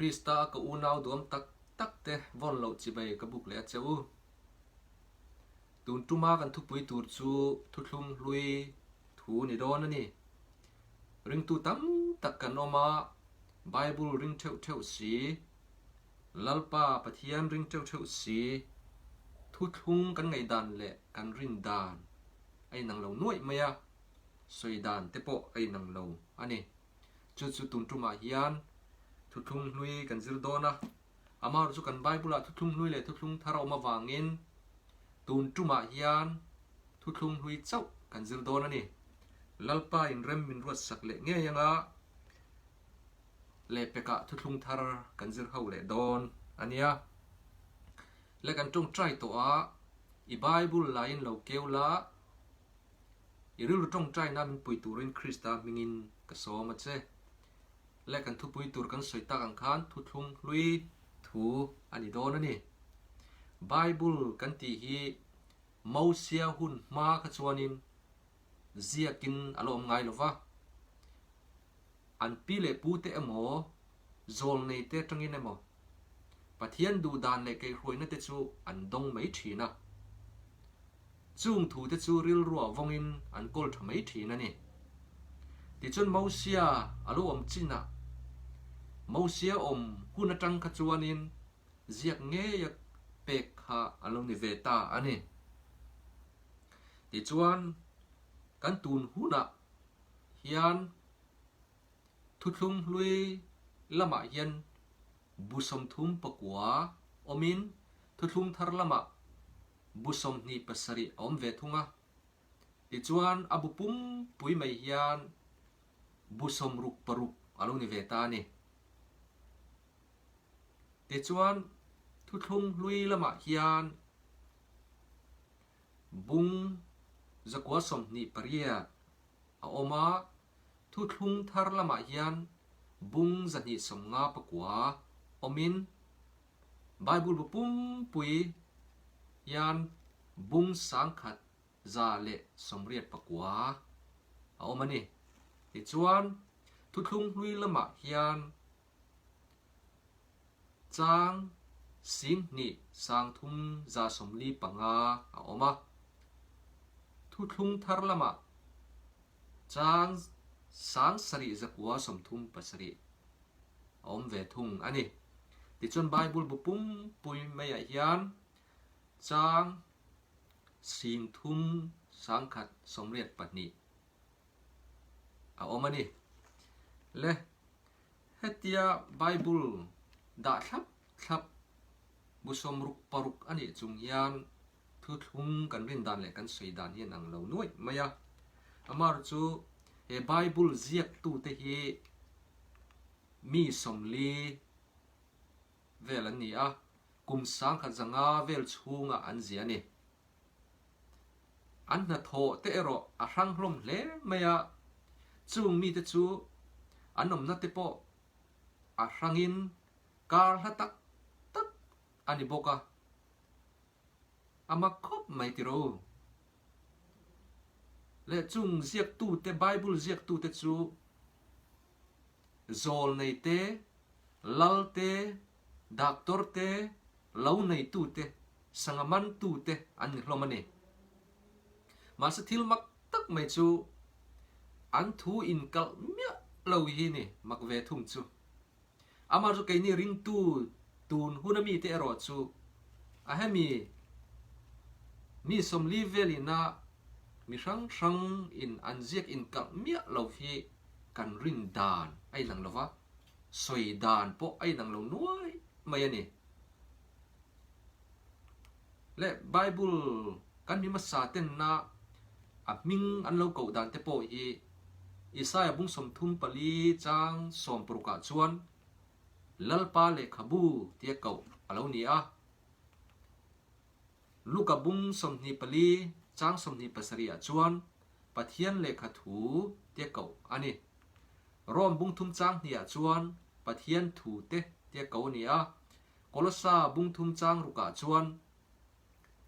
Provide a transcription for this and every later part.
ริสตาก็อูนาวดวมตักตักเตะวอนเราจีไปกระบุกเลยเจ้าตูนจุมากันทุกปุยตูดจูทุกลุงลุยถูนี่โดนนี่ริงตูตั้มตักกันออกมาไบเบิลริงเท่าสีลัลปาปะเทียนริงเท่าสีทุกลุงกันไงดันเละกันริงดานไอ้หนังเราหน่วยไหมอะสวยดานเตปไอ้หนังเราอันนี้จุดตุนจุมาเฮียนทุกลุงลุยกันซิลโดนะอามารู้กันไบเบิลทุกลุงลุยเลยทุกลุงทารามาวางเงินตูนจุมาเฮียนทุกลุงลุยเจ้ากันซิลโดนะนี่ลัลปาอินเรมมินรวดสักเละเงี้ยยังอ่ะเละเปกะทุกลุงทาร์กันซิลเขาเละโดนอันนี้และกันจงใจตัวอีไบเบิลไลน์เราเกลละอีริลจงใจนั้นปุยตูรินคริสตามิงินกษมาเจและกันทุปุยตูรกันสวยตากังคานทุกลุงลุยถูอันนี้โดนนี่ไบเบิลกันตีฮีมอเซียหุนมาขจวนินเจียกินอารมณ์ไงหรอวะอันปีเล่ปูเตะหมอโจลในเตะจังยินหมอปะเทียนดูดานเล็กรวยนั่นเตจูอันดงไม่ถีนะจุงถูเตจูริลรัววงอินอันกอลทำไม่ถีนะนี่ที่จนมอเซียอารมณ์จินะมอเซียหุ่นจังขจวนินเจียกเงี้ยเป็กฮะอารมณ์นิเวตาอันนี้ที่จวนกันตูนหุ่นอะเฮียนทุกลุงลุยละมาเฮียนบุษมทุมปกัวอมินทุกลุงทาร์ละมาบุษมนี่ปัสริอมเวทุงะที่จวนอบุปุมปุยไม่เฮียนบุษมรุกปรุกอารมณ์นิเวตานี่ที่จวนทุกลุงลุยละมาเฮียนบุงจะกว่าสมนิปริยาอมาทุกลุงทาร์ละมาเฮียนบุงจะนิสมงาปกว่าอมินไบเบิลบุ้มปุยยันบุงสังขัดจาเลสมเรียดปกว่าเอามานี่ที่จวนทุกลุงลุยละมาเฮียนจางสิงนี่สังทุมจาสมลีปังอาเอามาทุกลุงทาร์ละมาจางสังสริจักว่าสมทุมปัสริอมเวทุงอันนี้ที่จนไบเบิลบุปุมปุยไม่ยยันจางสิงทุมสังขัดสมเรียดปัตนีเอาออกมานี่และเฮติยาไบเบิลด่าครับบุษมรุกปรุกอันนี้จุงยันทุกลุงกันรินดานเล็กันสวยดานเฮียนังเหล่าน้อยมายาอามาร์จูเฮไบเบิลเจียกตูเตฮีมีสมลีเวลนี้อ่ะกุมสังขัดจังอาเวลชูงอ่ะอันเจียนี่อันนั้นโถเตอโรอ่ะรังลมเล่ไม่อ่ะจูงมีแต่จูอันนมนัดเตปออ่ะรังอินการหัตักอันนี้บอกอ่ะอามาคบไม่ติโรและจุงเจียกตูเตไบเบิลเจียกตูเตจูโจลในเตลัลเตดักตอร์เตเล่าในตูเตสังมันตูเตอันนี้เรามันเองมาสถิลมักตักไม่จูอันทูอินกัลเมียเราฮีนี่มักเวทุมจูอามาจุกไอ้นี่ริงตูนหุ่นมีเตอรอจูอาเฮมีสมลีเวลินามีช่างอินอันเจียกอินกัลเมียเราฮีกันรินดานไอ้หนังเราวะสวยดานพอไอ้หนังเราน้อยไม่ยันนี่และไบเบิลกันมีมาสาเตนนะอับมิงอันเราเก่าดานเตปอฮีอิสายบุงสมทุมปลีจางสมปรุกาจวนลัลปาเลขบูเตียเก่าอาเรานี่อ่ะลูกบุงสมนิปลีจางสมนิปสริยจวนปะเทียนเลขถูเตียเก่าอันนี้รอมบุงทุมจางเนี่ยจวนปะเทียนถูเตเตียเก่านี่อ่ะกอลซาบุงทุมจางรุกาจวน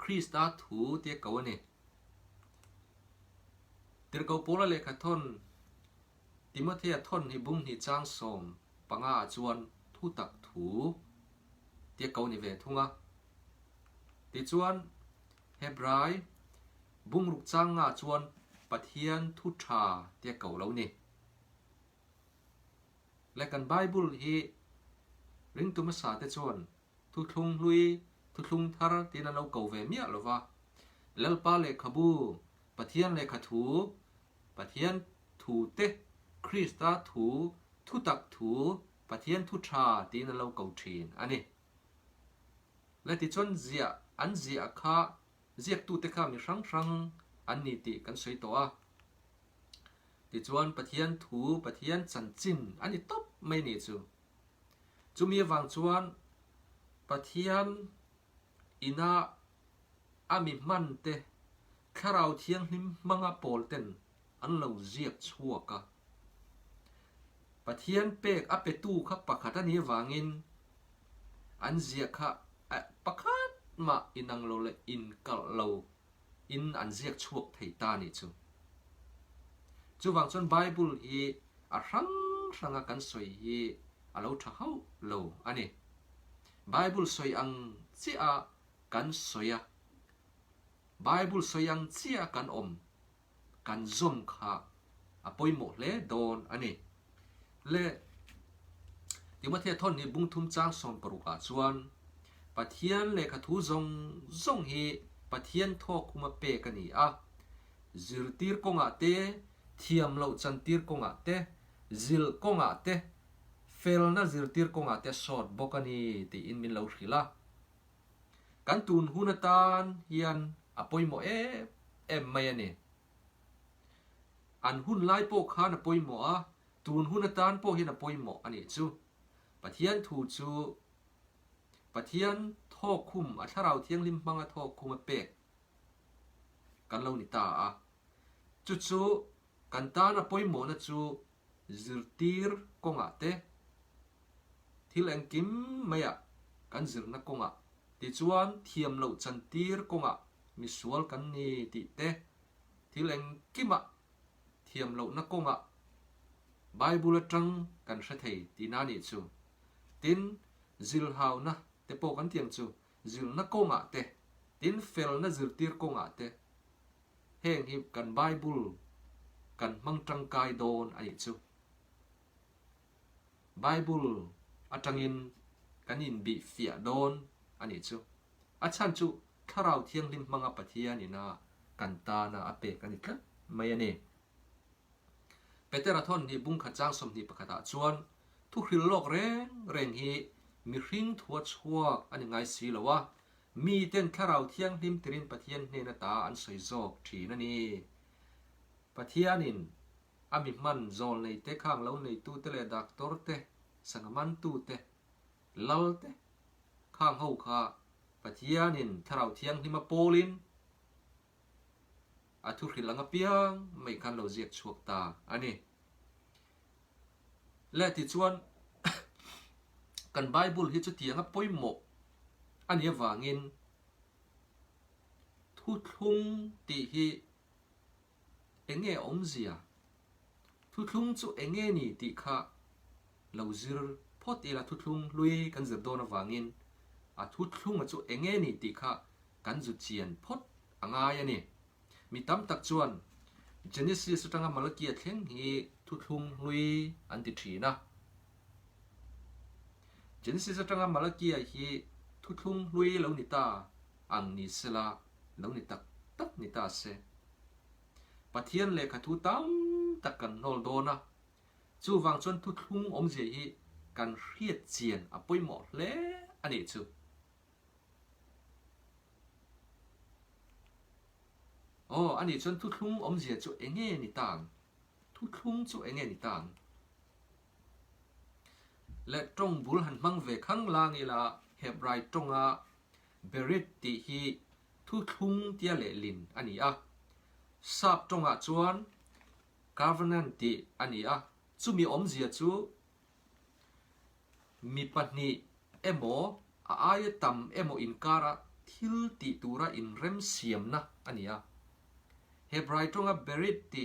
คริสตาถูเตียเก่านี่เตียเก่าโปละเลขทนติโมเธียทนให้บุงให้จางสมปังอาจวนท thu tak thu tia kau ni ve thunga ti chuan Hebrai bung ruk chang nga chuan Pathian thu tha tia kau lo ni le kan Bible hi ring tu ma sa te chuan thu thlung hlui thu thlung thar tin an lo kau ve mia lova lalpa le khabu Pathian le khathu Pathian thu te Krista thu thu tak thu Pathian thu tha tin an lo kau thin ani le ti chuan zia an zia kha ziak tu te kha mi rang an ni ti kan soi to a ti chuan Pathian thu Pathian chan chin ani top mai ni chu mi wang chuan Pathian ina ami man te kharau thiang hlim manga pol ten an lo ziak chuaka Pathian pek ape tu kha pakhat ani wangin an ziak kha pakhat ma inang lo le in kal lo in an ziak chuak thei ta ni chu wang chuan Bible hi a ranga kan soi hi alo tha hau lo ani Bible soi ang chia kan soya Bible soi ang chia kan kan zom kha apoi mo le don ani le Timothy thon ni bung thum chang som paruka chuan Pathian le kha thu zong hi Pathian tho kuma pe kani a zirtir konga te thiam lo chantir konga te zil konga te fel na zirtir konga te sot bokani ti in min lo hrila kan tun hunatan hian apoi mo em mai ani an hun lai po khan apoi mo a tun hunatan po hin apoi mo ani chu Pathian thu chu Pathian tho khum a tharau thiang lim manga tho khum a pe kan lo ni ta a chu kan ta na poi mo na chu zirtir konga te thil ang kim maya kan zir na konga ti chuan thiam lo chan tir konga mi sual kan ni ti te thil ang kima thiam lo na konga Bible atang kan hra thei ti na ni chu tin zil hau na te po kan tiam chu zil na konga te tin fel na zirtir konga te heng hi kan Bible kan mang tang kai don ani chu Bible atangin kanin bi fia don ani chu achan chu tharau thiang lim manga Pathian ina kan ta na ape kan ikla mai ani Peter athon ni bung khachang som ni pakhata chuan thu hril lok reng hi mi hring thua chuak ani ngai si lowa mi ten tharau thiang lim tirin Pathian hne na ta an soi jok thin ani Pathianin ami man zol nei te khang lo nei tu te le doctor te sangaman tu te lal te khang ho kha Pathianin tharau thiang lim a polin a thu hril piang mai khan lo ziak chuak ta ani le ti chuan kan Bible hi chu tianga poimo ani wangin thu thlung ti hi enge omzia thu thlung chu enge ni ti kha lo zir phot ila thu thlung lui kan zir don wangin a thu thlung chu enge ni ti kha kan zu chian phot anga yani mi tam tak chuan Genesis atanga Malachi thleng hi thu thlung lui an ti thina Genesis atanga Malachi hi thu thlung lui lo ni ta ang ni sela lo ni tak ni ta se Pathian le kha thu tam tak kan nol dona chu wang chuan thu thlung om je hi kan hriat chian apoi mo hle ani chu ani chuan thu thlung om je chu enge ni tang thu thlung chu enge ni tang le trong bul han mang ve khang lang ila Hebrai tonga berit ti hi thu thlung tia le lin ani a sap tonga chuan covenant ti ani a chu mi om zia chu mi pahni emo a ai tam emo inkara thil ti tura in rem siam na ani a Hebrai tonga berit ti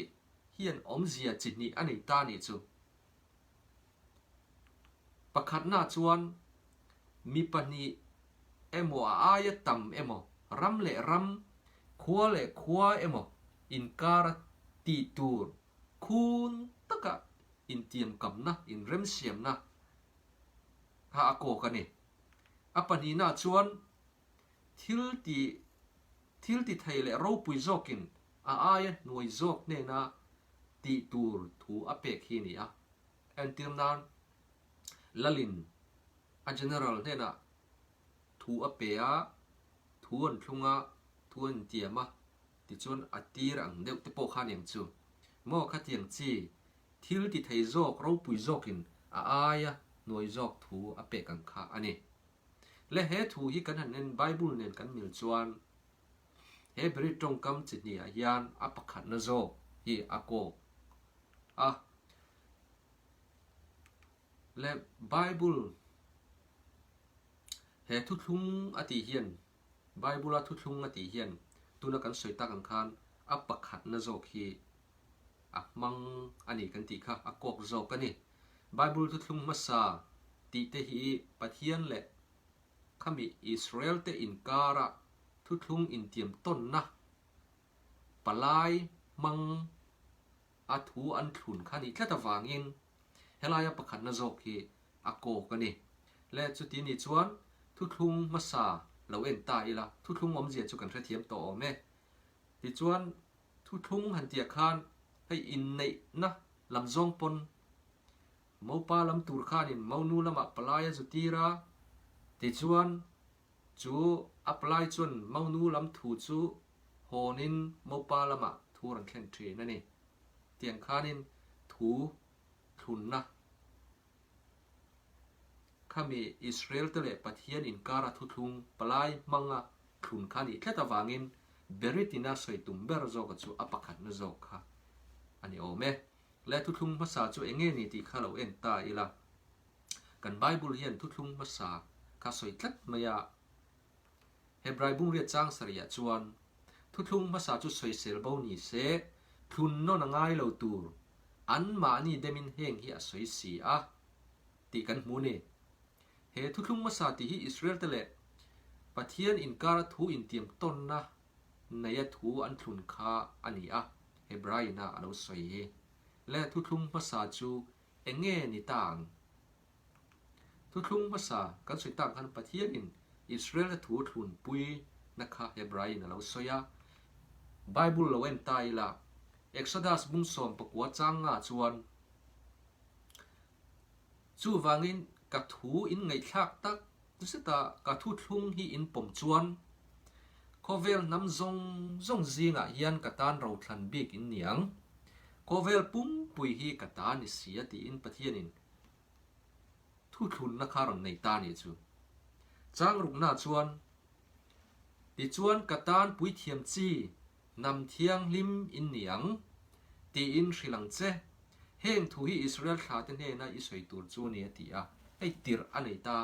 hian om zia chini ani ta ni chu ประคัดหน้าชวนมีปณีเอโมอายตัมเอโมรำเละรำขัวเละขัวเอโมอินการตีตูร์คุณตะกะอินเตียมกำนะอินเรมเสียมนะฮาอโกกันนี่อปณีหน้าชวนทิลตีไทยเละเราปุยโจกินอายหน่วยโจกเนนะตีตูร์ถูอเปกฮีนี่อ่ะเอ็นติมนานลลินa general ne na thu a pe a thuan thunga thuan tiama ti chon atir ang deuh te po khan yang chu mo kha tiang chi thil ti thei jok ro pui jokin a aya noi jok thu a pe kan kha ani le he thu hi kan han nen bible nen kan mil chuan he bri tong kam chi ni a hian a pakhat na zo hi a ko a le bible he thu thung ati hian bible a thu thung ati hian tuna kan soita kan khan a pakhat na zo khi a mang ani kan ti kha a kok zo kan ni bible thu thung masa ti te hi pathian le khami israel te in kara thu thung in tiam ton na palai mang a thu an thun khani thlata wangin helaya pakhat na zo khi a ko kan ni le chu ti ni chuan thu thung masa lo en ta ila thu thung om zia chu kan thra thiam to me ti chuan thu thung han tia khan hei in nei na lam zong pon mo pa lam tur khan in mo nu lama palaya zu tira ti chuan chu apply chun mo nu lam thu chu honin mo pa lama thu ran khen thri na ni tiang khanin thu thun na khami Israel tele pathian in kara thu thung palai manga thun khani theta wangin beritina soitum ber zo ka chu apakhat na zo kha ani ome le thu thung masa chu enge ni ti khalo en ta ila kan bible hian thu thung masa ka soi tlat maya hebrai bung ria chang saria chuan thu thung masa chu soi sel bo ni se thun no na ngai lo tur an ma ni demin heng hi a soi si a ti kan mu ni he thu thung masa ti hi Israel tele pathian in kara thu in tiam ton na naya thu an thun kha ani a hebrai na alo soi he le thu thung masa chu enge ni tang thu thung masa kan soi tang kan pathian in Israel thu thun pui na kha hebrai na alo soya bible lo en ta ila exodus bung som pakwa chang nga chuan chu wangin ka thu in ngai thak tak tusita ka thu thung hi in pom chuan kovel nam zong zinga hian ka tan ro thlan bik in niang kovel pum pui hi ka ta ni sia ti in pathian in thu thun na kharon nei ta ni chu chang ruk na chuan ti chuan ka tan pui thiam chi nam thiang lim in niang ti in hrilang che heng thu hi Israel thla te ne na i soi tur chu ni ti a ei tir anei ta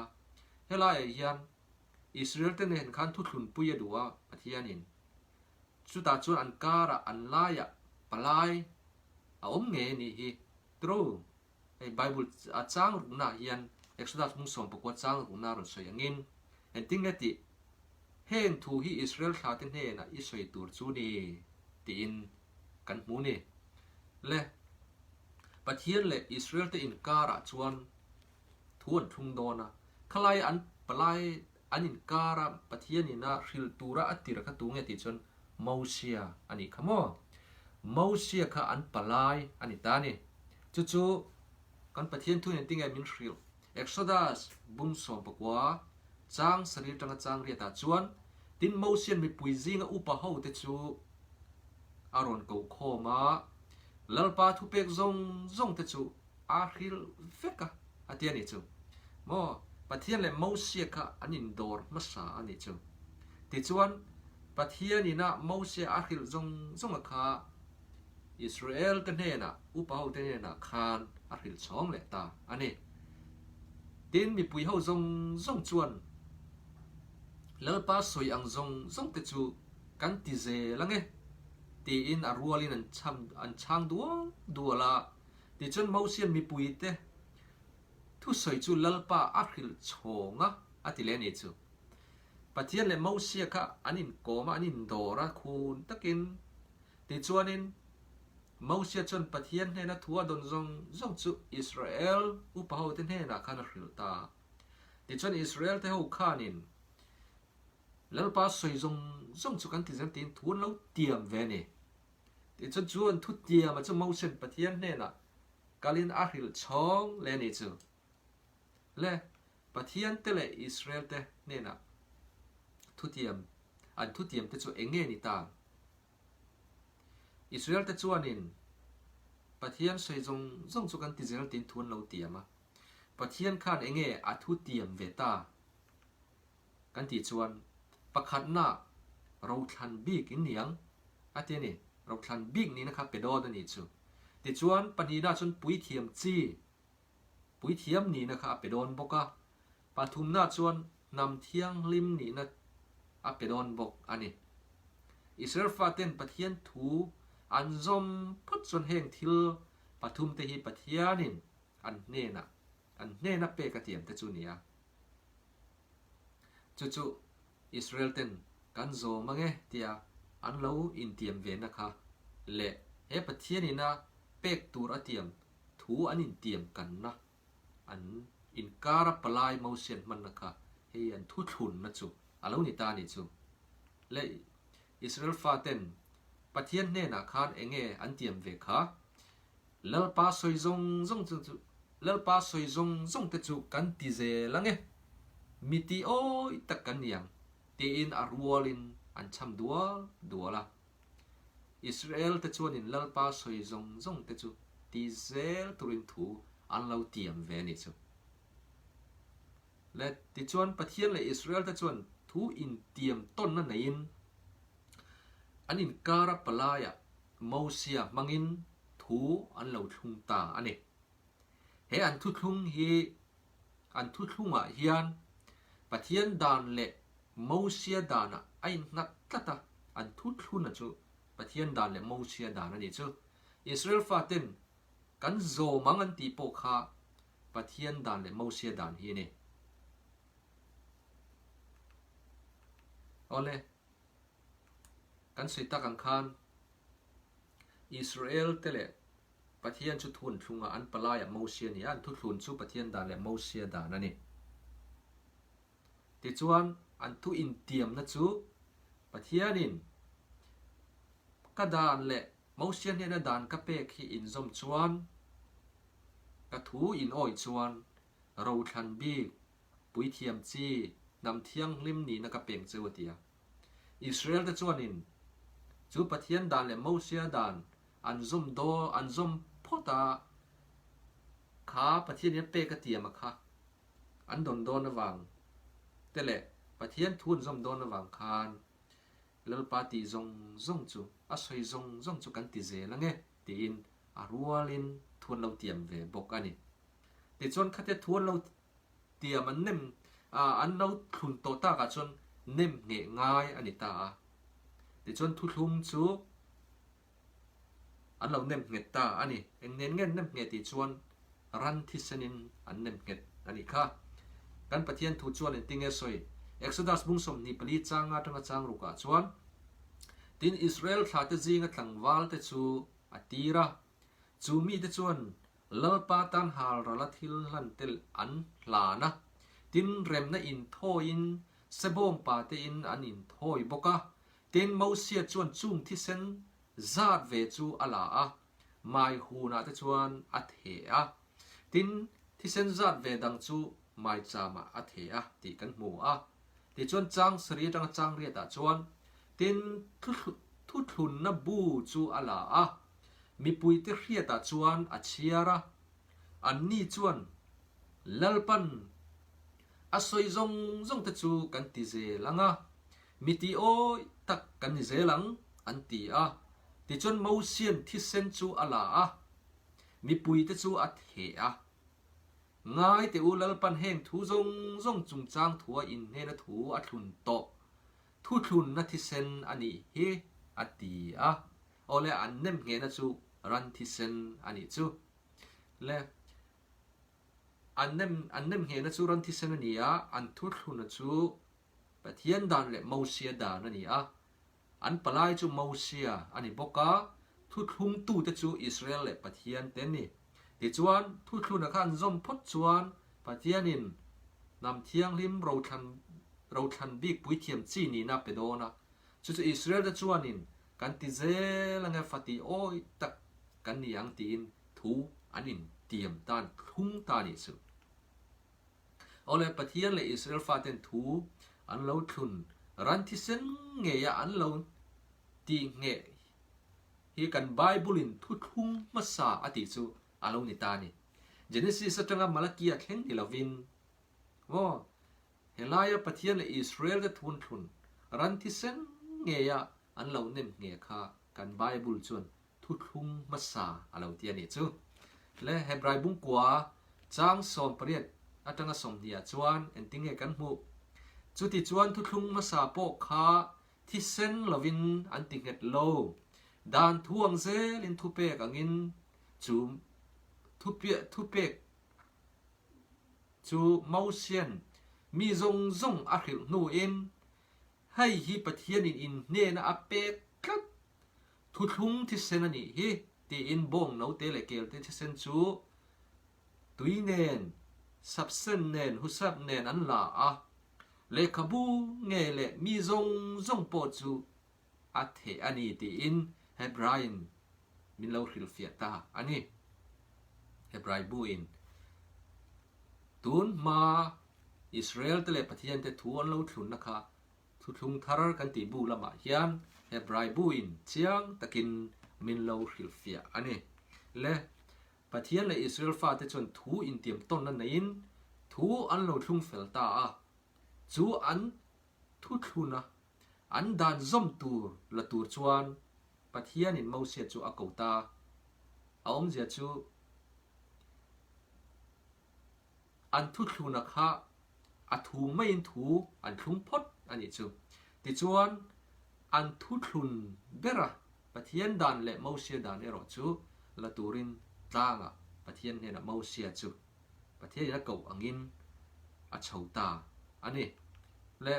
helai hian Israel te nen khan thu thlun pui aduwa pathianin chuta chuan an kara an laia palai a om nge ni hi tro ei bible a chang ruk na hian exodus mung som pakwa chang ruk na ron soi angin en ting ti heng thu hi Israel thla te ne na i soi tur chu ni ti in kan mu ni le pathian le Israel te in kara chuan thuan thung dona khalai an palai anin kara pathian ina hril tura atira kha tu nge ti chon Mausia ani khamo Mausia kha an palai ani ta ni chu chu kan pathian thu nen tingai min hril Exodus bum som pakwa chang sarir tanga chang ria ta chuan tin Mausia mi pui zinga upa ho te chu aron ko khoma lalpa thu pek zong te chu a hril veka atia ni chu mo pathian le Mausia kha anin dor masa ani chu ti chuan pathian ina Mausia a hril zong kha Israel te ne na upa ho te ne na khan a hril chong le ta ani tin mi pui ho zong chuan lalpa soi ang zong te chu kan ti ze lange ti in a rualin an chang duala ti chuan Mausia mi pui te thu soi chu lalpa akhil chonga atile ni chu pathian le mosia kha anin koma anin dora khun takin ti chuanin mosia chon pathian he na thua don zong chu Israel upaho ten he na khana hrilta ti chuan Israel te ho khanin lalpa soi zong chu kan ti zan tin thun lo tiam ve ni ti chuan thu tiam chu mosia pathian he na kalin akhil chong le ni chu le pathian te le Israel te ne na thu tiam te chu enge ni ta Israel te chuanin pathian soi zong chu kan ti zel tin thun lo tiama pathian khan enge a thu tiam ve ta kan ti chuan pakhat na ro thlan bik in niang ate ni ro thlan bik ni na kha pe do ni chu ti chuan pani na chun pui thiam chi pui thiam ni na kha pe don boka pathum na chuan nam thiang lim ni na a pe don bok ani Israel faten pathian thu an zom phut chon heng thil pathum te hi pathianin an ne na pe ka tiam te chu nia chu Israel ten kan zo mange tia an lo in tiam ve na kha le he pathianina pek tur atiam thu an in tiam kan na an in kara palai motion man na kha he an thu thun na chu alo ni ta ni chu le Israel faten pathian ne na khan enge an tiam ve kha lalpa soi zong te chu kan ti ze lange miti oi tak kan niang ti in arwalin an cham duala Israel te chuan in lalpa soi zong te chu ti zel turin thu an lo tiam ve ni chu le ti chuan pathian le Israel te chuan thu in tiam ton na nein an in kara palaya mosia mangin thu an lo thlung ta ani he an thu thlunga hian pathian dan le mosia dana ai ngat tlata an thu thluna chu pathian dan le mosia dan ani chu Israel fatin kan zo mangan ti po kha pathian dan le mosia dan hi ni ole kan sui ta kan khan Israel tele pathian chu thun thunga an palaya mosia ni an thu thlun chu pathian dan le mosia dan ani ti chuan an thu in tiam na chu pathianin ka dan le mosia ni na dan ka pe khi in zom chuan ka thu in oi chuan ro thlan bi pui thiam chi nam thiang lim ni na ka peng chu tia Israel te chuanin chu pathian dan le mosia dan an zom phota kha pathian ni pe ka tiam kha an don na wang tele pathian thun zom don na wang khan lal pati zong chu a soi zong chu kan ti ze lange ti in a rualin thun lo tiam ve bok ani ti chon khate thun lo tiam an nem an lo thun to ta ka chon nem nge ngai ani ta ti chon thu thlum chu an lo nem nge ta ani eng nen ngen nem nge ti chuan ran thi senin an nem nge ani kha kan pathian thu chuan en tinge soi Exodus bungsom ni pali changa tanga chang ruka chuan tin Israel thate jinga tlangwal te chu atira chu mi te chuan lalpa tan hal ralathil han tel an hlana tin remna in thoin sebom pa te in an in thoi boka tin mosia chuan chung thi sen zat ve chu ala a mai huna te chuan a the a tin thi sen zat ve dang chu mai chama a the a ti kan mu a ti chuan chang sri tang chang ria ta chuan tin thu thun na bu chu ala a mi pui te hria ta chuan a chiara an ni chuan lalpan a soi zong te chu kan ti ze langa mi ti oi tak kan ni ze lang an ti a ti chuan mo sian thi sen chu ala a mi pui te chu a the a ngai te u lalpan heng thu zong chung chang thua in ne na thu a thlun to thu thlun na thi sen ani hi ati a ole an nem nge na chu ran thi sen ani chu le อันเนมเฮนะจูรันที่เซนนี่อ่ะอันทุกทุนนะจูปะเทียนด่านเลยมูเซียด่านนี่อ่ะอันปลายจูมูเซียอันนี้บอกว่าทุกทุงตู้จะจูอิสราเอลเลยปะเทียนเต็นนี่ที่จวนทุกทุนนะคันจอมพดจวนปะเทียนินนำเทียงริมเราทันบิ๊กปุยเทียมจีนี่นะเปโดนะจูอิสราเอลจะจวนนินกันติเซลังเงฟัติโอ้ยตักกันนี่ยังตีนทูอันนินเตรียมด้านทุ่งตานี่สุดเอาเลยปะเทียนเลยอิสราเอลฟาเตนทูอันเราทุนรันที่เซนเงียอันเราตีเงียฮีกันไบเบิลินทุกทุ่งมาสาอติสุอันเรานิตานี่เจเนซิสจังมาลกิยาเข่งดิลาวินว่าเฮลายปะเทียนเลยอิสราเอลจะทุนรันที่เซนเงียอันเราเน้นเงียค่ะกันไบเบิลจวนทุกทุ่งมาสาอันเราเทียนี่สุและเฮบรายบุ้งกัวจางสอมเปรียดอาจารย์สมเดียจวนเอ็นติงเอกันหูจุดที่จวนทุกทุ่งมาสาโปกขาที่เซนลวินอันติงเอ็ดโลดานทวงเซลินทุเปกอังินจูทุเปกจูมาเซียนมีจงอาคิลนูอินให้ฮีปะเทียนอินเนนอาเปกครับทุกทุ่งที่เซนนี่ฮีตีอินบงเอาเตเลเกลเตที่เซนจูตุยเนนสับเซนเนนหุสับเนนอันลาอะเลขบูเงเลมีจงปอจูอัตเทอันนี้ตีอินเฮบรายน์มินเลวฮิลฟิตาอันนี้เฮบรายบูอินตุนมาอิสราเอลเตเลปะเทียนเตทัวเลวทุนนะคะทุทุงทาร์กันตีบูละมาเฮียนเฮบรายบูอินเชียงตะกินมินเลวฮิลฟิอาอันนี้และปะเทียนในอิสราเอลฟาเตจนทูอินเตียมต้นนั้นอินทูอันเลวทุงเฟลตาจูอันทุทุนะอันดานซอมตูร์ละตูร์จวนปะเทียนินมูเซียจูอากาตาอมเจียจูอันทุทุนะค่ะอัทุงไม่อินทูอันทุงพดอันนี้จูติจวนอันทุทุนเบระปะเทียนดานและมูเซียดานเอรอจูละตูรินตางะปะเทียนเนี่ยนะมูเซียจูปะเทียนนะเก่าอังินอัชาวตาอันนี้และ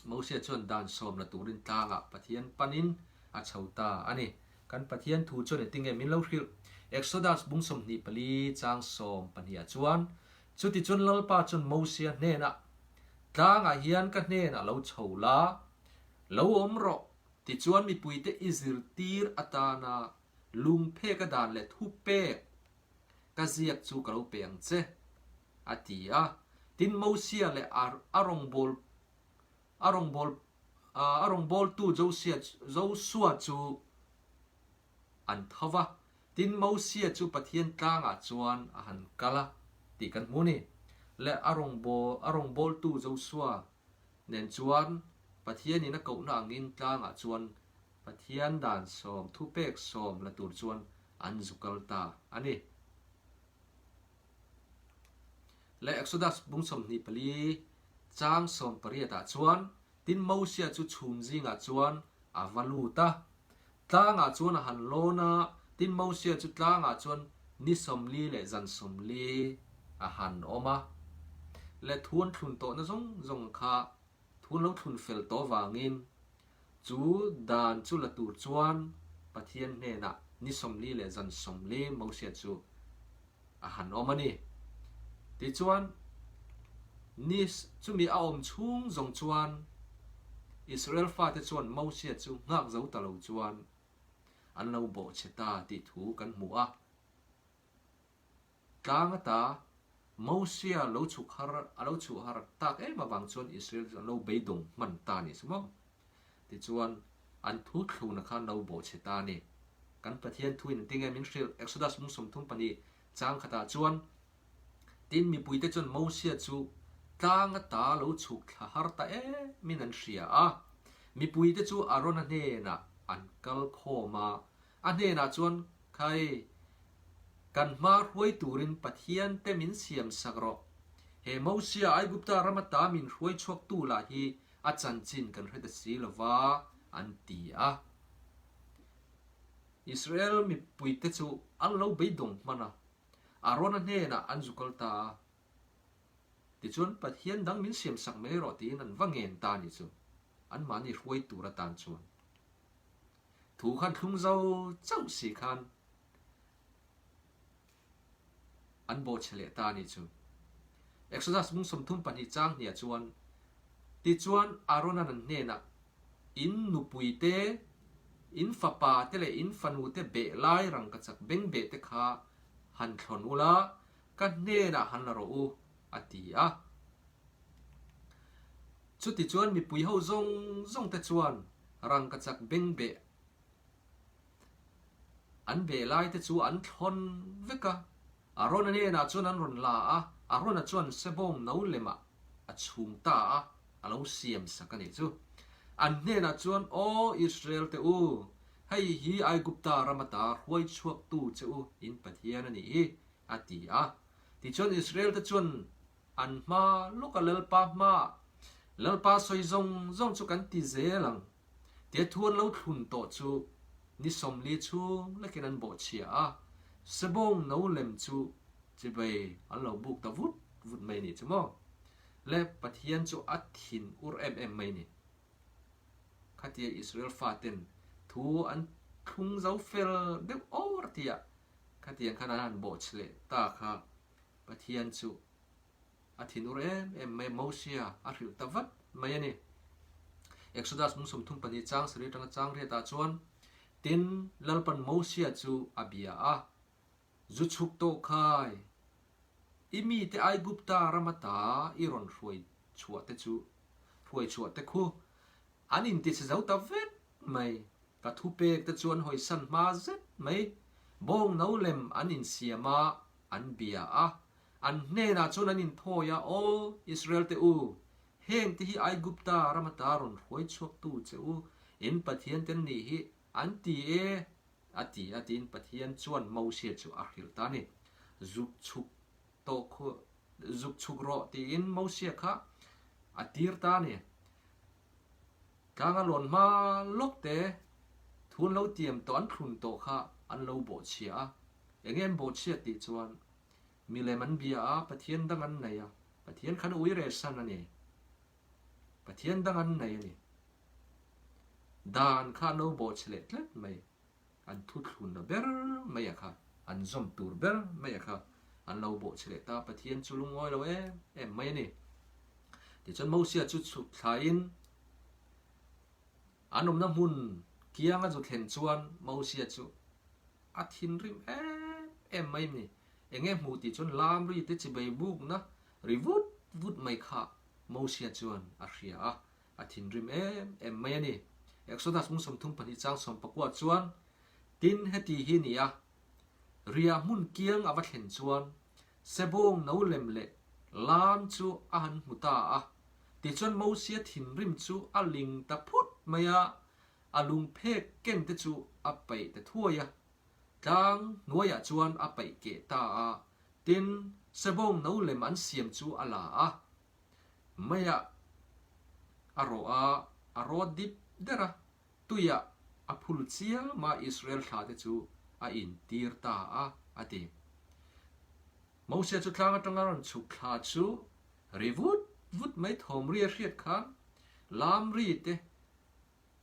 มูเซียชนดานสมละตูรินตางะปะเทียนปันินอาชาวตาอันนี้กันปะเทียนทูชนติงเอมินเลวฮิลเอ็กโซดัสบุ้งสมนิปลีจางสมปัญญาจวนจุดที่จนลลปาจนมูเซียเนนะตางะเฮียนกันเนนะเราชาวลาเราอมรอที่จวนมีปุยเตอิซิรตีร์อัตานาลุงเพกดานและทุเปกกะเซียกจูกเราเปียงเจอติยาตินมูเซียและอารองบอลตูโจเซียโจสัวจูอันทว่าตินมูเซียจูปะเทียนกลางอาจวนอันกะละติกันมูนี่และอารองบอลตูโจสัวเน้นจวนปะเทียนนี่นักเก่าหนังอินกลางอาจวนปะเทียนด่านสมทุเปกสมและตูจวนอันจุกลตาอันนี้และเอ็กโซดัสบุ้งสมนิปลีจางสมปริยตาจวนตินมูเซียจูชุมจิงอาจวนอาวาลูตาตางอาจวนหันโลนาตินมูเซียจูตางอาจวนนิสมลีและจันสมลีอาหันออกมาและทวนทุนโตนะจงค่ะทวนแล้วทุนเฟลโตวางินจูดานจูละตูจวนปะเทียนเนนะนิสมลีและจันสมลีมูเซียจูอาหันออกมานี่ที่จวนนี่จูมีอารมณ์ชุ่งจงจวนอิสราเอลฟาเตจวนมูเซียจูงักเจ้าตะลูจวนอันเราบอกเชตาติถูกันมัวกลางตามูเซียเราฉุกหาร์ตักมาบางจวนอิสราเอลเราไปดงมันตานี่สมองที่จวนอันทุกข์นะคันเราบอกเชตานี่กันประเทศทวินติงเอมินเชลเอ็กซ์โซดัสมุสมทุ่มปนีจางขตาจวนตินมีปุยเตจวนมูเซียจูกลางตาเราฉุกหาร์ตามินันเชียมีปุยเตจูอารอนเนนะอันกัลโคมาอันเนนะจวนใครกันมาหวยตูรินปะเทียนเตมินเสียมสักรอเฮมูเซียไอกุปตารมาตามินหวยชวกตูลาฮีอาจารย์จินกันเฮดสีลวาอันตีอิสราเอลมีปุยเตจูอันเราไปดงมัน Aaron an he na an zukal ta ti chuan Pathian dang min siam sak mai ro tin an vangen ta ni chu an mani ruai tura tan chuan thu khan thlung zo chau si khan an bo chele ta ni chu Exodus mung som thum pan hi chang nia chuan ti chuan Aaron an ne na in nupui te in fapa te le in fanu te be lai rang ka chak beng be te kha han thon ula ka ne na han la ro u ati a chu ti chuan mi pui ho zong zong te chuan rang ka chak beng be an be lai te chu an thon veka Aaron an ne na chuan an ron la a Aaron a chuan sebom no lema a chung ta a alo siam sakani chu an ne na chuan o Israel te u hei hi ai gupta ramata huai chuak tu che u in Pathian ani hi ati a ti chuan Israel te chuan an ma luka lelpa soi zong zong chu kan ti zelang te thuan lo thun to chu ni som li chu lekin an bo chia a sebom no lem chu chỉ về anh lâu buộc ta vút mày nè chứ mò lẽ Pathian cho athin em mày nè khát tia Israel phá tên thu anh khung giáo phèl đeo ô tia khát tia khán anh bộ chile ta khá Pathian cho athin em mày Moses ariu ta vắt mày nè Exodus mung sum thung pani chang sri tang chang re ta chuan tin lalpan Moses chu abia a zu chuk to khai imi te ai gupta ramata iron ruai chuat te chu ruai chuat te khu anin ti se zau ta vet mai ka thu pek te chuan hoi san ma zet mai bong no lem anin siama an bia a an ne na chuan anin thoya o Israel te u heng te hi ai gupta ramata ron ruai chuak tu che u in Pathian ten ni hi an ti e ati in Pathian chuan Moses chu a hil ta ni zuk chuk to khu zuk chuk ro ti in Moses kha atir ta ni ka nga lon ma lok te thun lo tiam to an thun to kha an lo bo chia engem bo chia ti chuan mile man bia a Pathian dang an nei a Pathian khan ui re san ani Pathian dang an nei ani dan kha no bo chile tlet mai an thu thun na ber mai a kha an zom tur ber mai a kha an lo bo chile ta Pathian chulung oi lo em mai ni ti chon Moses chu chu thlain anom na mun kianga chu thlen chuan Moses chu athin rim em mai ni enge mu ti chon lam ri te chi bei buk na rivut vut mai kha Moses chuan a hria a athin rim em mai ni Exodus mung som thung pani chang som pakwa chuan tin heti hi ni a ria mun kiang awa thlen chuan sebong no lem le lam chu an muta a ti chuan Moses thin rim chu a ling ta phut maya alung phek ken te chu a pai te thuaya tang nuaya chuan a pai ke ta a tin sebong no lem an siam chu ala a maya aro dip dera tuya a phul chial ma Israel tha te chu a in tir ta a ati Moses chu tlang atanga ron chu kha chu rivut vut mai thom ri riat khan lam ri te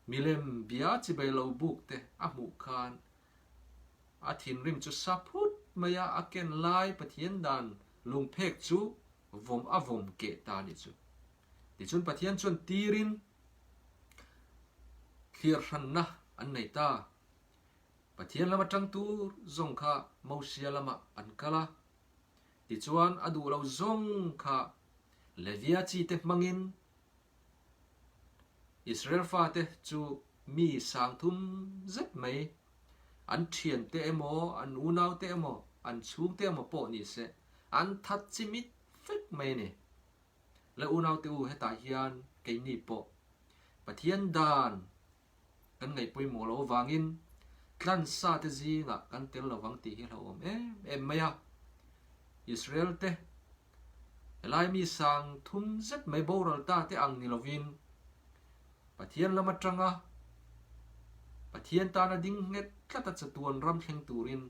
milem bia chi bai lo buk te a mu khan a thin rim chu saput maya aken lai Pathian dan lung phek chu vom ke ta ni chu ti chun Pathian chun tirin khir ran na an nei ta Pathian lama tang tu zong kha Moses lama an kala ti chuan adu lo zong kha Levia chi te mangin Israel fa te chu mi sang thum zet mai an thian te emo an unau te emo an chung te emo po ni se an that chimit fek mai ni le unau te u heta hian ke ni po Pathian dan kan ngai pui mo lo wangin tlan sa te zinga kan tel lo wang ti hi lo om em maya Israel te lai mi sang thum zet mai boral ta te ang ni lovin Pathian lama tanga Pathian ta na ding nget tlata chatuan ram thleng turin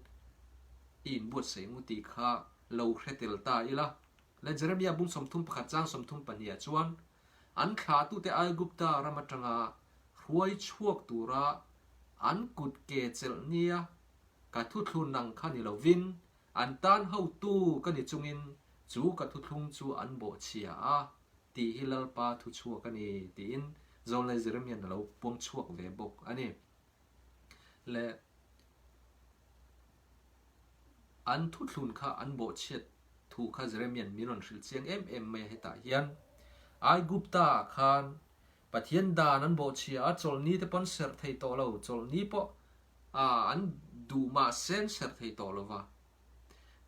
อินบวชเสงุติข้าเราเครติลตาอีละและเจเรมียบุญสมทุมประคัดจ้างสมทุมปัญญาชวนอันขาตุเตไอกุปตารามัตงารวยชั่วตูระอันกุดเกเจลเนียกะทุทุนังขันิลวินอันตันเฮาตูกันนิจุงินจูกะทุทุงจูอันโบเชียตีฮิลลปาทุชัวกันนี่ตีอินโซนเลเจเรมียนเราปวงชั่วเวบกอันนี้และอันทุทุนข้าอันโบเชียถูกข้าเจเรมียนมีนนสิลเชียงไม่ให้ตาเฮียนไอกุปตาขานปะเทียนดานันโบเชียจอลนี้แต่ปนเสร์ไทยโตเราจอลนี้ปะอันดูมาเซนเสร์ไทยโตเราวะ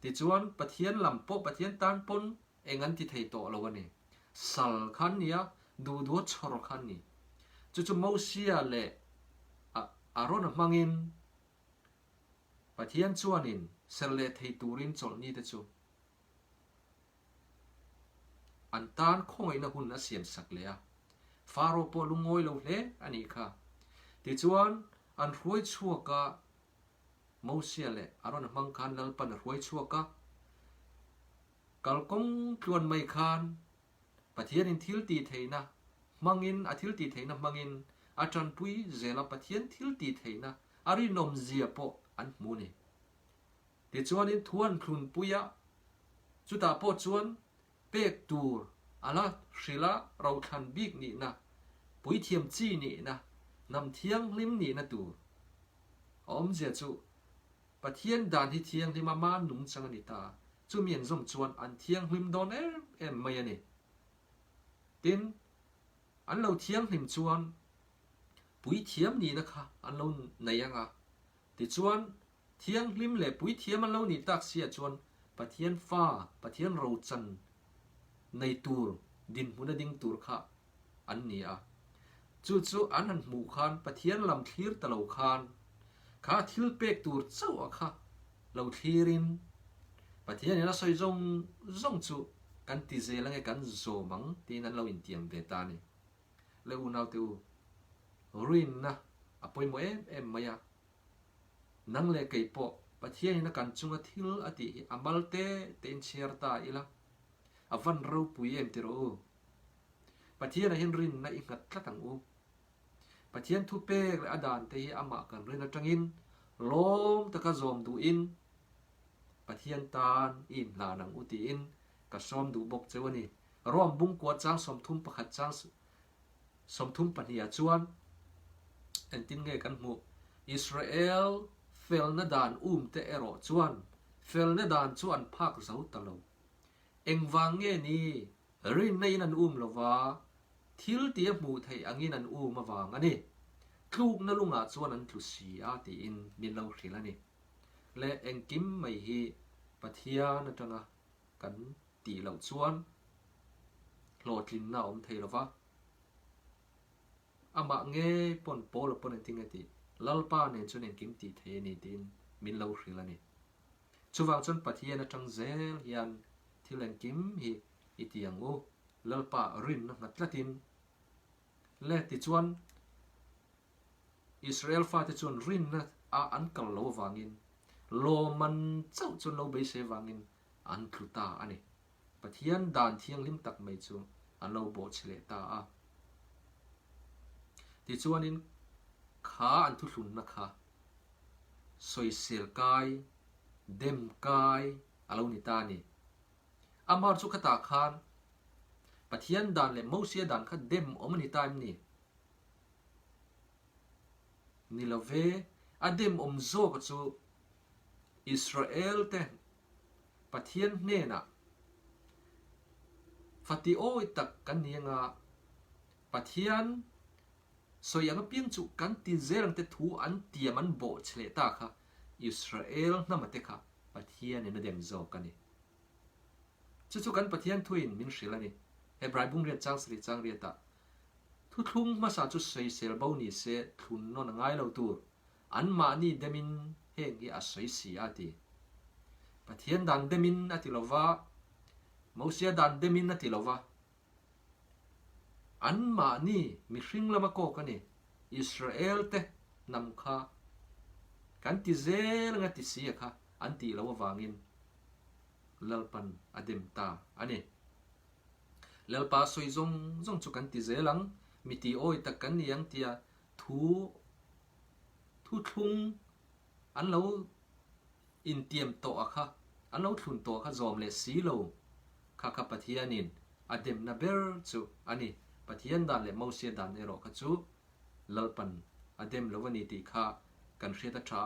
ติจวนปะเทียนลำปะปะเทียนตานปนเองอันที่ไทยโตเราวะเนี่ยสัลขันเนี่ยดูดูชอร์ขันนี่จู่ๆมูเซียเล่อารอนมังอินปะเทียนชวนินเสร์เลไทยตูรินจอลนี้แต่จู่อันตานคงไอ้นะหุ่นน่ะเสียมสักเลยฟาโรปลุงงอยลงเล่อันนี้ค่ะติจวนอันรวยชั่วกะมูเซียเล่อารอนมังคันลปันรวยชั่วกะกัลกงชวนไม่คันปะเทียนอินทิลตีเทนะมังอินอาทิลตีเทนะมังอินอาจารย์ปุยเจลาปะเทียนทิลตีเทนะอารินอมเซียโปอันมูนี่ติจวนอินทวนคลุนปุยะจุดาโปจวนเป็กตูร์อาละศิลาเราทันบิกนี่นะปุยเทียมจีนี่นะนำเทียงลิมนี่นะตูอมเจียจูปะเทียนดานที่เทียงที่มาหนุ่มจังนิตาจูเมียนส่งจวนอันเทียงลิมโดนไม่ยันนี่ตินอันเราเทียงลิมจวนปุยเทียมนี่นะคะอันเราไหนยังติจวนเทียงลิมเล่ปุยเทียมอันเรานี่ตักเสียจวนปะเทียนฟ้าปะเทียนเราจันในตูร์ดินมุนดิงตูร์ค่ะอันนี้จู่ๆอันนั้นหมู่คานปะเทียนลำทีร์ตะเหลาคานข้าทิลเป็กตูร์เจ้าค่ะเราทีรินปะเทียนนี่นะสอยจงจู่กันติเจลังกันโซมังที่นั้นเราอินเตียมเบตานี่แล้วอุณเอาตัวรินนะปอยโมไม่นั่งเล่ไก่ปอปะเทียนนี่นะกันจุงทิลอติอามัลเตเตนเชียร์ตาอีละวันเราปุยติโรปะเทียนเห็นรินนะอีกัดละตังอูปะเทียนทุเปกและอดานเตยอามากันรินนะจังอินลมตะกะซอมดูอินปะเทียนตานอินลานังอุติอินกะซอมดูบกเจวนี่รวมบุงกวดจางสมทุมประคัดจางสมทุมปัญญาจวนอันตินเงกันหูอิสราเอลเฟลนดานเตเอโรจวนเฟลนดานจวนภาคเซาตะโลเอ็งวางเงี้ยนี่รินในนันลวาทิลเตียมูไทยอังยินันมาวางอันนี้ทุกนั่นลุงอาจวนนั้นทุสีอาตีอินมินเราสิละนี่และเอ็งกิมไม่ฮีปะเทียนั่นจังกันตีเหล่าชวนโหลดลินน่าไทยลวาอามาเงี้ยปนโปลปนทิ้งตีลัลป้าเนี่ยจนเอ็งกิมตีไทยนี่ตีนมินเราสิละนี่ชูวางจนปะเทียนั่นจังเซลยันที่เล่นกิมฮีอิติยังลลปารินนัดละตินและติจวนอิสราเอลฟาติจวนรินนะอันกัลโลวางินโลมันเจ้าจนเราไปเสวางินอันคลุตาอันนี้ปะเทียนดานเทียงลิมตักไม่จูอันเราโบเชเลตาติจวนินขาอันทุลุนนะคะสวยเสียกายเดมกายอาลูนิตานี่อามาร์สุขตาคานปะเทียนดานเลยมูเซียดานขัดเดมอมนิตามนี่นี่ละเวอเดมอมโซกจูอิสราเอลเตปะเทียนเนน่ะฟัติโออิตักกันเนียงปะเทียนสวยยังเพียงจุกันติเซรังเตทูอันเตียมันโบเฉลตาค่ะอิสราเอลนั่นมาเตค่ะปะเทียนเนี่ยเดมโซกันนี่จู่ๆกันปะเทียนทวินมินสิละนี่เฮบรายบุงเรียนจังสริจังเรียตาทุกทุ่งมาสาจุดใส่เซลบาวนี่เสทุนนนง่ายเราตัวอันมานี่เดมินเฮงอีอาศัยสีอาทิปะเทียนดันเดมินอาทิลวะมูเซียดันเดมินอาทิลวะอันมานี่มิริงละมาโกกันนี่อิสราเอลเตนำข้ากันติเซลงัติเสียค่ะ อันตีเราวางอินลลปันอเดมตาอันนี้ลลปาสวยจงจุกันติเจลังมิติโอยตะกันนี่ยังเตียทูทุงอันเราอินเตียมโตอะค่ะอันเราทุนโตค่ะจอมเลสีโลค่ะปะเทียนินอเดมนาเบลจูอันนี้ปะเทียนดานเลมอเสียดานเอโรค่ะจูลลปันอเดมลวันนี้ตีค่ะกันเรียตชา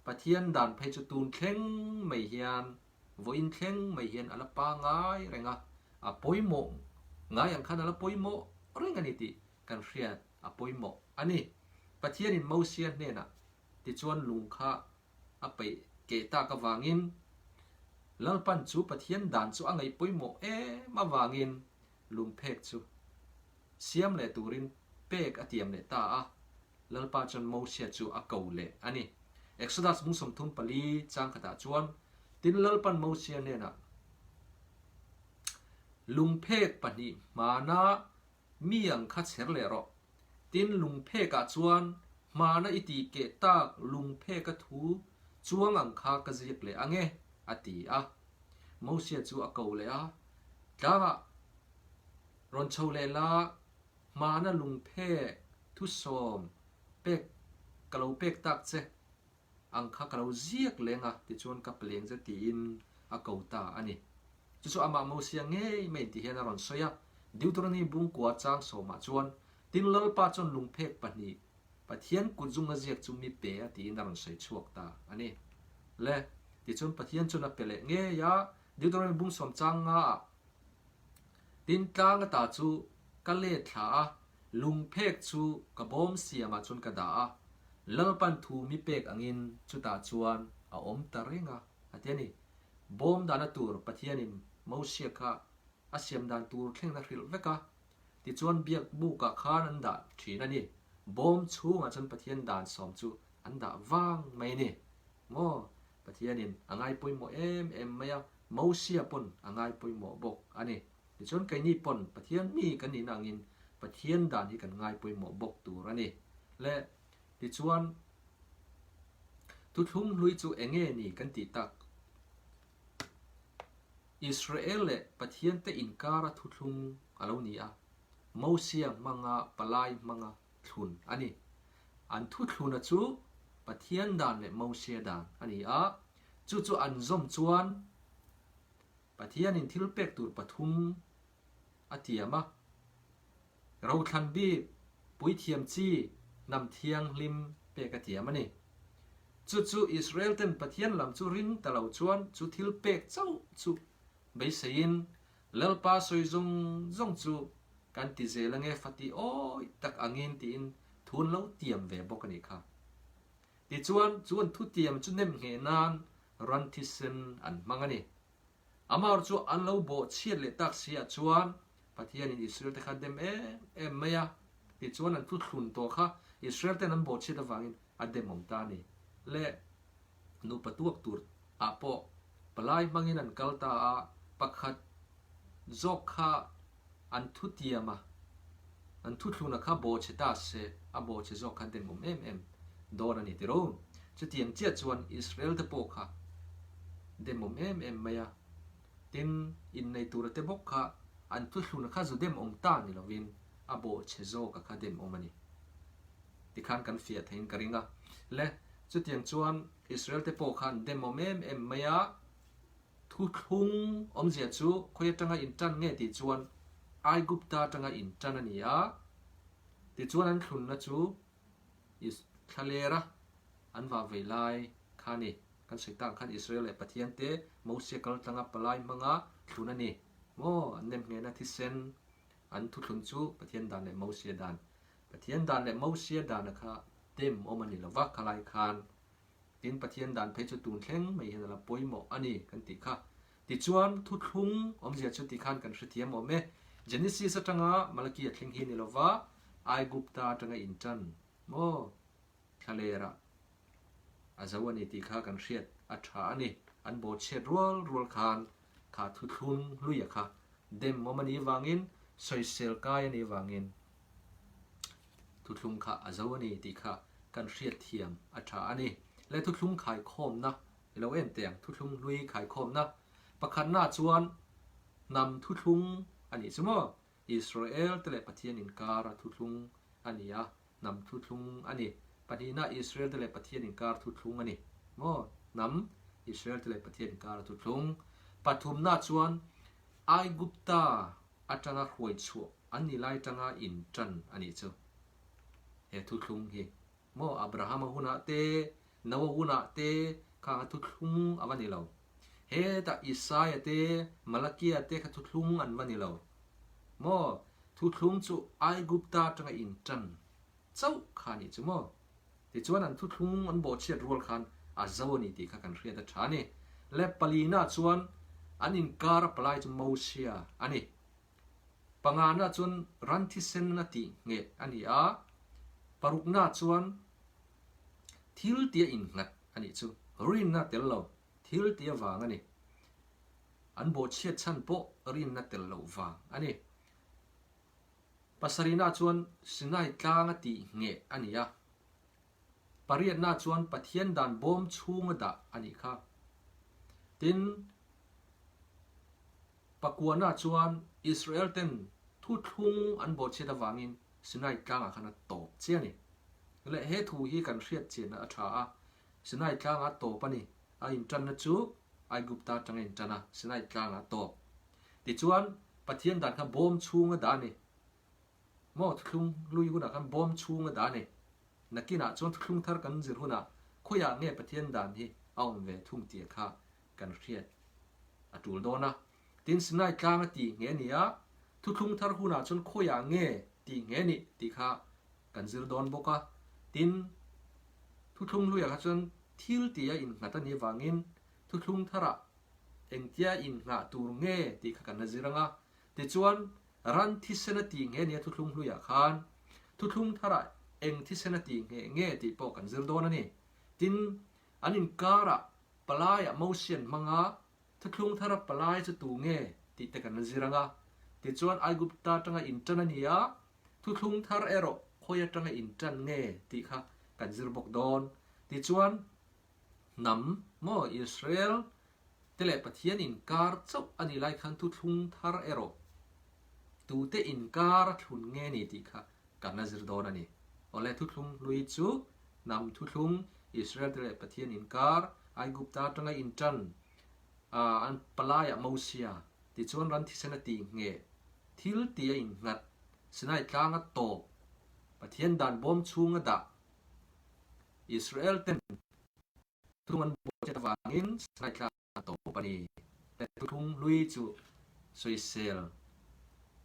ปะเทียนดานเพจตูนเข่งไม่เฮียนวอินเข่งไม่เฮียนอัลปางายเรงอะปอยโมงายอย่างขันอัลปอยโมเรงกันนี้ตีกันเรียอะปอยโมอันนี้ปะเทียนินมอเสียเนี่ยนะติจวนลุงค่ะอะไปเกตากวางอินลลปันจูปะเทียนดานจูอังไงปอยโมมาวางอินลุงเพกจูเสียมเลตูรินเป็กอเตียมเลตาลลปาจนโมเชียจูอากาเลอันนี้เอ็กซ์ดัสมุสมทุนปลีจางขตาจวนตินลลปันโมเชียเนี่ยนะลุงเพกปนีมานามีอังคัดเสรเลโรตินลุงเพกจวนมานาอิติเกตากลุงเพกทูจวงอังคากระจิกเลอังเงอติโมเชียจูอากาเลดารอนโชเลลามานาลุงเพทุสอมเป็กกะเราเป็กตักเซอังคากะเราเจียกเลงติชวนกับเลงจะตีนอากาตาอันนี้จุดอามาโมเสียงเงยไม่ตีเห็นอรอนสอยดิวตัวนี้บุ้งกัวจางโสมาชวนตินลลปาจนลุงเพกปนีปะเทียนกุจุงเจียกจุมีเปะตีนอรอนสอยชวกตาอันนี้และติชวนปะเทียนจนเปเลเงยยาดิวตัวนี้บุ้งสมจางตินตางตาจูกะเลขาลุงเพกจูกระบอมเสียมาจนกระดาลลปันทูมีเป็กอังอินจุตาจวนอาอมตาเรงอาเทียนี่บอมดานตูร์ปะเทียนิมมอเชียค่ะอาเซียมดานตูร์เข่งนักริลเวกะติจวนเบียกบุกะขานันดาทีนั่นนี่บอมชูงอาจนปะเทียนดานสอมจูอันดาวางไม่นี่โมปะเทียนินอังไงปุยโมไม่ยามอเชียปนอังไงปุยโมบกอันนี้ติจวนไกนี่ปนปะเทียนมีกันนี่นางอินปะเทียนดานที่กันไงปุยโมบกตูรันนี่และติจวนทุกทุ่งลุยจูเองนี่กันติตักอิสราเอลเล่ปะเทียนเตอินการะทุกทุ่งอะไรนี่มอเซียมังปลายมังทุนอันนี้อันทุกทุ่งนะจูปะเทียนดานเล่มอเซียดานอันนี้จูอันซอมจวนปะเทียนอินทิลเป็กตูปะทุมอาเทียมเราทันบีปุยเทียมจีนำเทียงลิมเปกเทียมันนี่จูอิสราเอลเต็มปะเทียนลำจูรินตะเหล่าจวนจูทิลเป็กเจ้าจูเบสยินเลลปาสวยจงจูกันติเจลังเอฟติโอตักอังอินตีนทุนเล่าเตียมเวบกันนี่ค่ะติจวนทุเตียมจุเนมเฮนานรันทิเซนอันมังนี่อามาร์จูอันเล่าโบเชียเลตักเสียจวนปะเทียนอิสราเอลเตขัดเดมไม่ยาติจวนอันทุทุนตัวค่ะอิสราเอลเตนันโบเชียตะวังอินอันเดมมตานี่เล่นูปตัวตูร์อาโปปลายมังอินันกัลตาปักขัดจอกค่ะอันทุติยมาอันทุทุนค่ะโบเชตาเซอโบเชจอกค่ะเดมโดนนี่ติรู้จะเตียงเจียจวนอิสราเอลเตปกค่ะเดมไม่ยาตินอินในตัวเตปกค่ะอันทุทุนค่ะจุดเดมตานี่ละวินอโบเชจอกค่ะเดมมันนี่ที่ขันกันเฟียดเห็นกริงและจุดยังชวนอิสราเอลเตปอขันเดโมไม่ยาทุกทุงเสียจูคอยจังอินจันเงติจวนไอกุปตาจังอินจันนี่ติจวนอันทุนนะจูอิสทะเลระอันว่าเวลาขันนี่กันสิตังขันอิสราเอลปะเทียนเตมอเสียกันจังปลายมังทุนนี่โมอันเนมเงนะที่เซนอันทุกทุนจูปะเทียนดานเลมอเสียดานปะเทียนดานเลมอเสียดานนะคะเต็มมันนี่ละวักขลายคานตินปะเทียนดานเพชรตูนเข่งไม่เห็นละป่วยหมออันนี้กันติค่ะติจวนทุทุงเสียชุดติขันกันสุดเทียมแม่เจนิสิสจังมาลกี้เข่งหินนี่ละว่าไอกุปตาจังอินจันโมทะเลระอาจวันนี้ติค่ะกันเสียดอัฐานี่อันโบเชดรัวคานขาทุทุงลุยค่ะเดมมันนี่วางอินสอยเซลกายนี่วางอินทุกลุงค่ะอาจวันนี้ติค่ะกันเรียดเทียมอัฐานี่และทุกลุงขายคมนะ เราเอ็นเตียงทุกลุงลุยขายคมนะประคันหน้าชวนนำทุกลุงอันนี้สมมติอิสราเอลแต่ละประเทศนินการทุกลุงอันนี้นำทุกลุงอันนี้ประเทศน่าอิสราเอลแต่ละประเทศนินการทุกลุงอันนี้โม่นำอิสราเอลแต่ละประเทศนินการทุกลุงปฐุมหน้าชวนไอกุปตาอาจารย์รวยชัวอันนี้ไล่จังอินจันอันนี้เจ้าเฮทุกลุงเฮโม่อับราฮัมหุนาเตนวหุนาเตข้าทุกลุงอันนี้เราเฮตาอิสายเตมาลากีเตข้าทุกลุงอันวันนี้เราโม่ทุกลุงจูไอกุปตาจังอินจันเจ้าข้านี่จ้าโม่ที่ชวนอันทุกลุงอันโบเชียรัวขันอาเจ้านี่ที่ข้ากันเรียนแต่ชานี่และปลีน่าชวนอันอินการปลายจมูกเชียอันนี้ปังงานน่าชวนรันทิเซนนาทีเงอันนี้ปรุกน่าชวนทิลเตียอินงัดอันนี้จูรินน่าเตลโลทิลเตียวางอันนี้อันโบเชียชันโปรินน่าเตลโลวางอันนี้ภาษารีน่าชวนสินายกลางตีเงอันนี้ปริยัติน่าชวนปะเทียนดันบอมชูงดะอันนี้ค่ะตินปะกัวน่าชวนอิสราเอลเต็นทุทุงอันโบเชียดวางินสินายกลางขนาดโตเจียนี่และเหตุที่กันเรียดเจียนอัฐาสินายกลางโตปะนี่อินจันนจูไอกุปตาจังอินจันนะสินายกลางโตติชวนปะเทียนดันค่ะบอมชูงดะนี่มอทุงลุยกุนักันบอมชูงดะนี่นักกินจนทุงทาร์กันจิรุนะคุยางเงี้ยปะเทียนดันที่เอาเวทุ่งเตียค่ะกันเรียดอจูลโดนะตินสินายกลางตีเงี้ยนี่ทุงทาร์หุนะจนคุยางเงี้ยตีเงี้ยนี่ตีค่ะกันจิรโดนบกะตินทุงลุยกันจนทิลตีอินงัดนี่วางินทุงทาระเอ็งเตียอินงัดตูรุเงี้ยตีค่ะกันจิรังติจวนรันทิเซนตีเงี้ยนี่ทุงลุยกันทุงทาระเอ็งทิเซนตีเงี้ยตีปอกันจิรโดนนี่ตินอันนินการะปลายมอเชียนมังทุงทาระปลายจะตูเงี้ยตีแต่กันจิรังติจวนไอกุปตาจังอินจันนี่ทุงทาระเอโรคอยจังอินจันเงี้ยตีค่ะกันจิรบกโดนติจวนนำมออิสราเอลเตเลปะเทียนอินการเจ้าอันนี้ไล่ขันทุงทาระเอโรตูเตอินการทุนเงี้ยนี่ตีค่ะกันจิรโดนนี่โอเลทุงลุยจูนำทุงอิสราเอลเตเลปะเทียนอินการไอกุปตาจังอินจันอันปลายมอเชียติจวนรันทิเซนตีเงี้ยทิลตีอินงัดสินายกลางโตปะเทียนดันบอมชูงดะอิสราเอลเต็นทุงมันโบเจตวางินสินายกลางโตปนีแต่ทุงลุยจูสวยเซล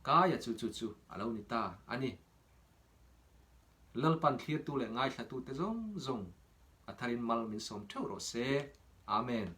กายจูอาลาอุนิตาอันนี้ลลปันเคลียร์ตูเลง่ายแค่ตูเตจงอัทารินมัลมินสมเทวโรเซอาเมน